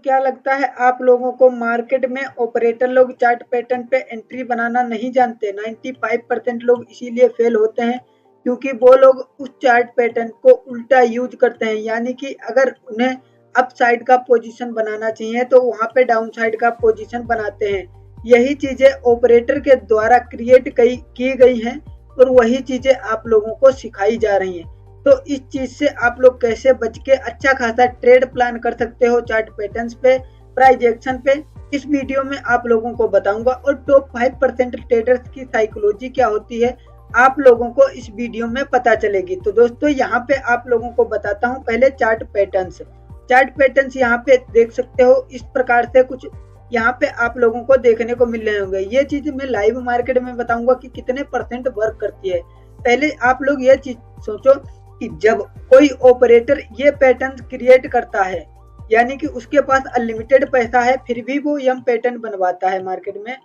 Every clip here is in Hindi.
क्या लगता है आप लोगों को मार्केट में ऑपरेटर लोग चार्ट पैटर्न पे एंट्री बनाना नहीं जानते? 95% लोग इसीलिए फेल होते हैं क्योंकि वो लोग उस चार्ट पैटर्न को उल्टा यूज करते हैं, यानी कि अगर उन्हें अप साइड का पोजीशन बनाना चाहिए तो वहां पे डाउन साइड का पोजीशन बनाते हैं। यही चीजें ऑपरेटर के द्वारा क्रिएट की गई हैं और वही चीजें आप लोगों को सिखाई जा रही हैं। तो इस चीज से आप लोग कैसे बच के अच्छा खासा ट्रेड प्लान कर सकते हो चार्ट पैटर्न्स पे, प्राइस एक्शन पे, इस वीडियो में आप लोगों को बताऊंगा। और टॉप 5% ट्रेडर्स की साइकोलॉजी क्या होती है आप लोगों को इस वीडियो में पता चलेगी। तो दोस्तों यहाँ पे आप लोगों को बताता हूँ पहले चार्ट पैटर्न्स यहाँ पे देख सकते हो। इस प्रकार से कुछ यहाँ पे आप लोगों को देखने को मिल रहे होंगे। ये चीज मैं लाइव मार्केट में बताऊंगा कि कितने % वर्क करती है। पहले आप लोग ये चीज सोचो कि जब कोई ऑपरेटर ये पैटर्न क्रिएट करता है, यानी कि उसके पास अनलिमिटेड पैसा है, फिर भी वो यम पैटर्न बनवाता है मार्केट में,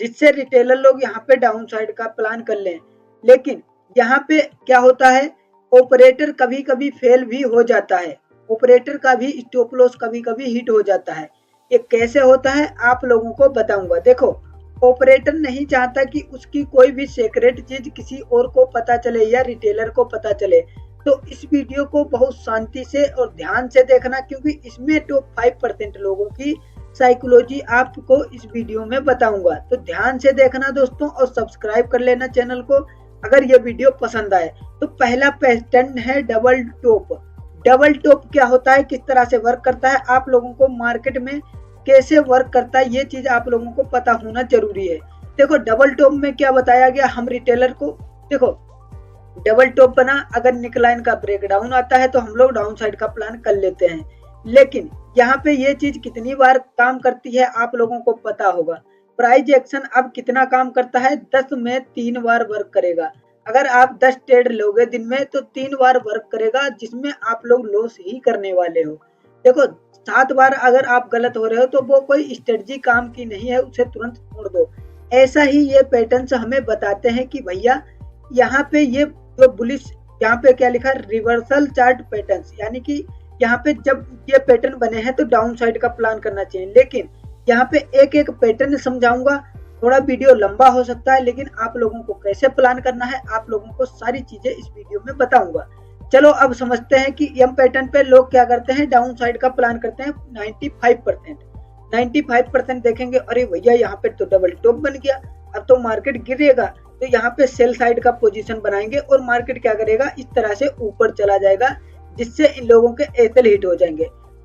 जिससे रिटेलर लोग यहाँ पे डाउन साइड का प्लान कर लें। लेकिन यहाँ पे क्या होता है, ऑपरेटर कभी कभी फेल भी हो जाता है, ऑपरेटर का भी स्टॉप लॉस कभी कभी हिट हो जाता है। ये कैसे होता है आप लोगों को बताऊंगा। देखो, ऑपरेटर नहीं चाहता कि उसकी कोई भी सीक्रेट चीज किसी और को पता चले या रिटेलर को पता चले। तो इस वीडियो को बहुत शांति से और ध्यान से देखना, क्योंकि इसमें टॉप 5% लोगों की साइकोलॉजी आपको इस वीडियो में बताऊंगा। तो ध्यान से देखना दोस्तों और सब्सक्राइब कर लेना चैनल को अगर ये वीडियो पसंद आए। तो पहला पैटर्न है डबल टॉप। डबल टॉप क्या होता है, किस तरह से वर्क करता है, आप लोगों को मार्केट में कैसे वर्क करता है, ये चीज आप लोगों को पता होना जरूरी है। देखो, डबल टॉप में क्या बताया गया हम रिटेलर को, देखो डबल टॉप बना, अगर निकलाइन का ब्रेकडाउन आता है तो हम लोग डाउन साइड का प्लान कर लेते हैं। लेकिन यहाँ पे ये चीज कितनी बार काम करती है आप लोगों को पता होगा। प्राइस एक्शन अब कितना काम करता है, 10 में 3 बार वर्क करेगा। अगर आप 10 ट्रेड लोगे दिन में तो 3 बार वर्क करेगा, जिसमें आप लोग लॉस ही करने वाले हो। देखो, 7 बार अगर आप गलत हो रहे हो तो वो कोई स्ट्रेटजी काम की नहीं है, उसे तुरंत छोड़ दो। ऐसा ही ये पैटर्न्स हमें बताते हैं कि भैया यहाँ पे ये जो बुलिश, यहाँ पे क्या लिखा, रिवर्सल चार्ट पैटर्न्स, यानी कि यहाँ पे जब ये पैटर्न बने हैं तो डाउन साइड का प्लान करना चाहिए। लेकिन यहाँ पे एक एक पैटर्न समझाऊंगा, थोड़ा वीडियो लंबा हो सकता है, लेकिन आप लोगों को कैसे प्लान करना है आप लोगों को सारी चीजें इस वीडियो में बताऊंगा। चलो अब समझते हैं कि एम पैटर्न पे लोग क्या करते हैं, डाउन साइड का प्लान करते हैं। 95% देखेंगे, अरे भैया यहाँ पे तो डबल टॉप बन गया, अब तो मार्केट गिरेगा, तो यहाँ पे सेल साइड का पोजीशन बनाएंगे और मार्केट क्या करेगा, इस तरह से ऊपर चला जाएगा, जिससे इन लोगों के एसएल हिट हो जाएंगे।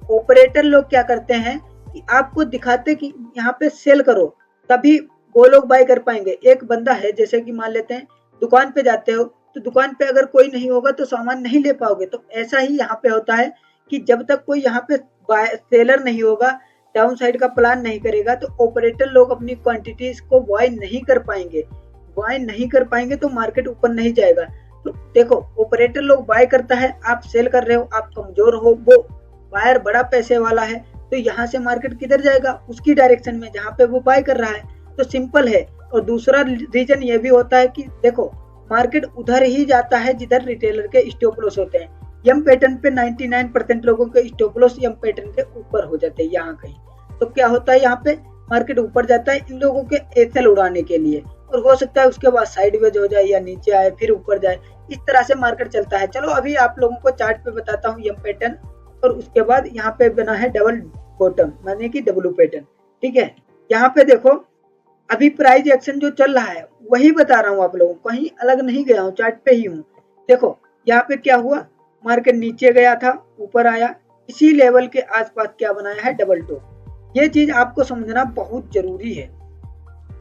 ऑपरेटर लोग क्या करते हैं कि आपको दिखाते कि यहाँ पे सेल करो, तभी वो लोग बाय कर पाएंगे। एक बंदा है, जैसे कि मान लेते हैं दुकान पे जाते हो तो दुकान पे अगर कोई नहीं होगा तो सामान नहीं ले पाओगे। तो ऐसा ही यहाँ पे होता है कि जब तक कोई यहाँ पे सेलर नहीं होगा, डाउन साइड का प्लान नहीं करेगा, तो ऑपरेटर लोग अपनी क्वांटिटीज को बाय नहीं कर पाएंगे तो मार्केट ऊपर नहीं जाएगा। तो देखो, ऑपरेटर लोग बाय करता है, आप सेल कर रहे हो, आप कमजोर हो, वो बायर बड़ा पैसे वाला है, तो यहाँ से मार्केट किधर जाएगा, उसकी डायरेक्शन में जहाँ पे वो बाय कर रहा है। तो सिंपल है। और दूसरा रीजन ये भी होता है कि देखो, मार्केट उधर ही जाता है जिधर रिटेलर के स्टॉप लॉस होते हैं। यम पैटर्न पे 99% लोगों के स्टॉप लॉस यम पैटर्न के ऊपर हो जाते हैं यहाँ कहीं। तो क्या होता है, यहाँ पे मार्केट ऊपर जाता है इन लोगों के एसएल उड़ाने के लिए, और हो सकता है उसके बाद साइडवेज हो जाए या नीचे आए फिर ऊपर जाए, इस तरह से मार्केट चलता है। चलो अभी आप लोगों को चार्ट पे बताता हूँ यम पैटर्न, और उसके बाद यहाँ पे बना है डबल बॉटम, माने कि डब्ल्यू पैटर्न। ठीक है, यहाँ पे देखो अभी प्राइस एक्शन जो चल रहा है वही बता रहा हूँ आप लोगों को, कहीं अलग नहीं गया हूँ, चार्ट पे ही हूँ। देखो यहाँ पे क्या हुआ, मार्केट नीचे गया था, ऊपर आया, इसी लेवल के आसपास क्या बनाया है, डबल टॉप। ये चीज आपको समझना बहुत जरूरी है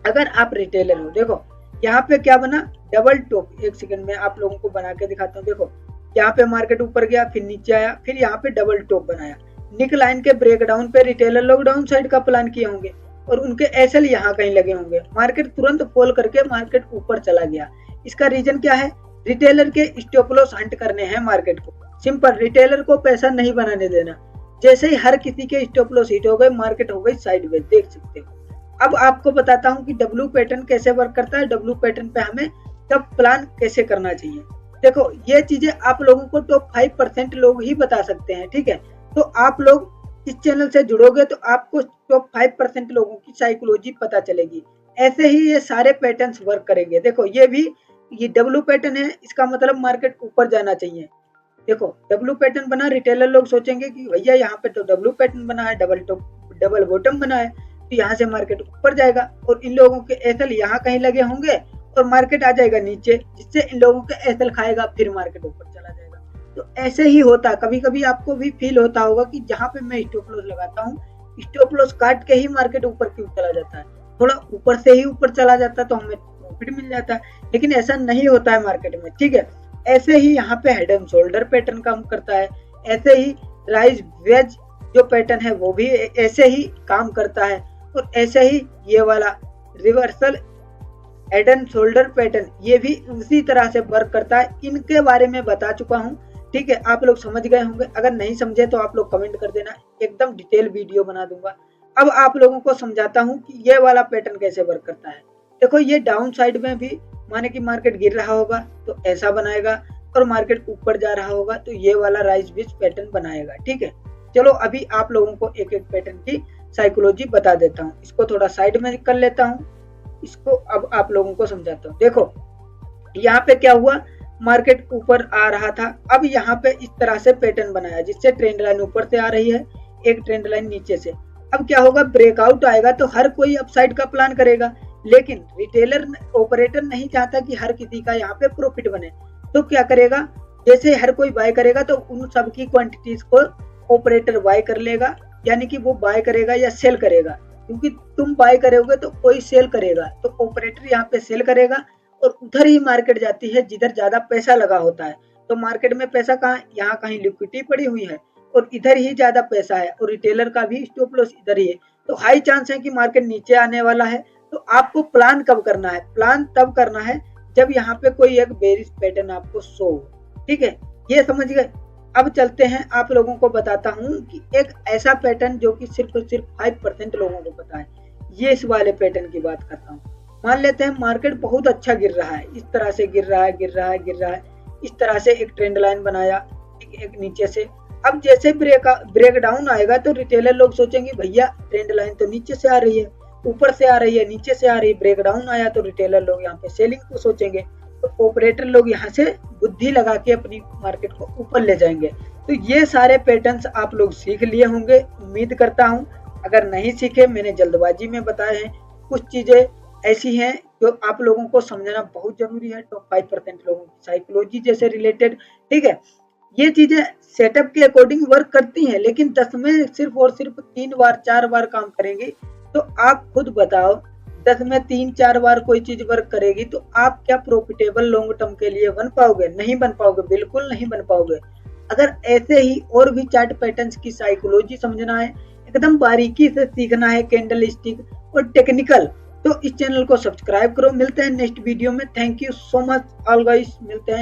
अगर आप रिटेलर हो। देखो यहाँ पे क्या बना, डबल टॉप। एक सेकंड में आप लोगों को बना के दिखाता हूँ। देखो यहाँ पे मार्केट ऊपर गया, फिर नीचे आया, फिर यहाँ पे डबल टॉप बनाया। निक लाइन के ब्रेकडाउन पे रिटेलर लोग डाउन साइड का प्लान किए होंगे और उनके एसएल यहाँ कहीं लगे होंगे। मार्केट तुरंत फॉल करके मार्केट ऊपर चला गया। इसका रीजन क्या है, रिटेलर के स्टॉप लॉस हंट करने हैं मार्केट को। सिंपल, रिटेलर को पैसा नहीं बनाने देना। जैसे ही हर किसी के स्टॉप लॉस हिट हो गए, मार्केट हो गई साइडवेज, देख सकते हो। अब आपको बताता हूँ कि डब्ल्यू पैटर्न कैसे वर्क करता है, डब्ल्यू पैटर्न पे हमें कब प्लान कैसे करना चाहिए। देखो ये चीजें आप लोगों को टॉप 5% लोग ही बता सकते हैं। ठीक है, तो आप लोग इस चैनल से जुड़ोगे तो आपको टॉप 5% लोगों की साइकोलॉजी पता चलेगी। ऐसे ही ये सारे पैटर्न्स वर्क करेंगे। देखो ये डब्ल्यू पैटर्न है, इसका मतलब मार्केट ऊपर जाना चाहिए। देखो डब्ल्यू पैटर्न बना, रिटेलर लोग सोचेंगे कि भैया यहाँ पे तो डब्ल्यू पैटर्न बना है, डबल बॉटम बना है, तो यहाँ से मार्केट ऊपर जाएगा और इन लोगों के एसएल यहाँ कहीं लगे होंगे और मार्केट आ जाएगा नीचे, जिससे इन लोगों के एसएल खाएगा, फिर मार्केट ऊपर चला जाएगा। तो ऐसे ही होता है। कभी कभी आपको भी फील होता होगा कि जहाँ पे मैं स्टॉप लॉस लगाता हूँ, स्टॉप लॉस काट के ही मार्केट ऊपर क्यों चला जाता है, थोड़ा ऊपर से ही ऊपर चला जाता है तो हमें प्रॉफिट मिल जाता है, लेकिन ऐसा नहीं होता है मार्केट में। ठीक है, ऐसे ही यहाँ पे हेड एंड शोल्डर पैटर्न काम करता है, ऐसे ही राइज वेज जो पैटर्न है वो भी ऐसे ही काम करता है, और ऐसे ही ये वाला reversal head and shoulder pattern ये भी उसी तरह से वर्क करता है। इनके बारे में बता चुका हूँ। ठीक है, आप लोग समझ गए होंगे। अगर नहीं समझे तो आप लोग कमेंट कर देना, एकदम डिटेल वीडियो बना दूंगा। अब आप लोगों को समझाता हूँ कि ये वाला पैटर्न कैसे वर्क करता है। देखो ये डाउन साइड में भी माने कि मार्केट गिर रहा होगा तो ऐसा बनाएगा, और मार्केट ऊपर जा रहा होगा तो ये वाला राइज विच पैटर्न बनाएगा। ठीक है, चलो अभी आप लोगों को एक एक पैटर्न की साइकोलॉजी बता देता हूँ। इसको थोड़ा साइड में कर लेता हूँ, इसको अब आप लोगों को समझाता हूँ। देखो यहाँ पे क्या हुआ, मार्केट ऊपर आ रहा था, अब यहाँ पे इस तरह से पैटर्न बनाया जिससे ट्रेंड लाइन ऊपर से आ रही है, एक ट्रेंड लाइन नीचे से। अब क्या होगा, ब्रेकआउट आएगा तो हर कोई अपसाइड का प्लान करेगा, लेकिन रिटेलर ऑपरेटर नहीं चाहता कि हर किसी का यहाँ पे प्रॉफिट बने, तो क्या करेगा, जैसे हर कोई बाय करेगा तो उन सब की क्वांटिटीज को ऑपरेटर बाय कर लेगा, यानी कि वो बाय करेगा या सेल करेगा, क्योंकि तुम बाय करोगे तो कोई सेल करेगा, तो ऑपरेटर यहाँ पे सेल करेगा और उधर ही मार्केट जाती है जिधर ज्यादा पैसा लगा होता है। तो मार्केट में पैसा कहाँ, यहाँ कहीं लिक्विडिटी पड़ी हुई है और इधर ही ज्यादा पैसा है, और रिटेलर का भी स्टॉप लॉस इधर ही है, तो हाई चांस है कि मार्केट नीचे आने वाला है। तो आपको प्लान कब करना है, प्लान तब करना है जब यहाँ पे कोई एक बेरिश पैटर्न आपको शो हो। ठीक है, ये समझ गए। अब चलते हैं, आप लोगों को बताता हूँ कि एक ऐसा पैटर्न जो कि सिर्फ 5% लोगों को पता है। ये इस वाले पैटर्न की बात करता हूँ। मान लेते हैं मार्केट बहुत अच्छा गिर रहा है, इस तरह से गिर रहा है, इस तरह से एक ट्रेंड लाइन बनाया, एक नीचे से। अब जैसे ब्रेक डाउन आएगा तो रिटेलर लोग सोचेंगे भैया ट्रेंड लाइन तो नीचे से आ रही है, ऊपर से आ रही है, नीचे से आ रही है, ब्रेक डाउन आया तो रिटेलर लोग यहाँ पे सेलिंग को सोचेंगे, तो ऑपरेटर लोग यहाँ से बुद्धि लगा के अपनी मार्केट को ऊपर ले जाएंगे। तो ये सारे पैटर्न्स आप लोग सीख लिए होंगे, उम्मीद करता हूँ। अगर नहीं सीखे, मैंने जल्दबाजी में बताए हैं, कुछ चीजें ऐसी हैं जो आप लोगों को समझना बहुत जरूरी है, टॉप 5% लोगों की साइकोलॉजी जैसे रिलेटेड। ठीक है, ये चीजें सेटअप के अकॉर्डिंग वर्क करती हैं, लेकिन 10 में सिर्फ और सिर्फ 3 बार 4 बार काम करेंगी। तो आप खुद बताओ, 10 में 3-4 बार कोई चीज वर्क करेगी तो आप क्या प्रॉफिटेबल लॉन्ग टर्म के लिए बन पाओगे? नहीं बन पाओगे, बिल्कुल नहीं बन पाओगे। अगर ऐसे ही और भी चार्ट पैटर्न्स की साइकोलॉजी समझना है, एकदम बारीकी से सीखना है, कैंडल स्टिक और टेक्निकल, तो इस चैनल को सब्सक्राइब करो। मिलते हैं नेक्स्ट वीडियो में। Thank you so much all guys, मिलते हैं।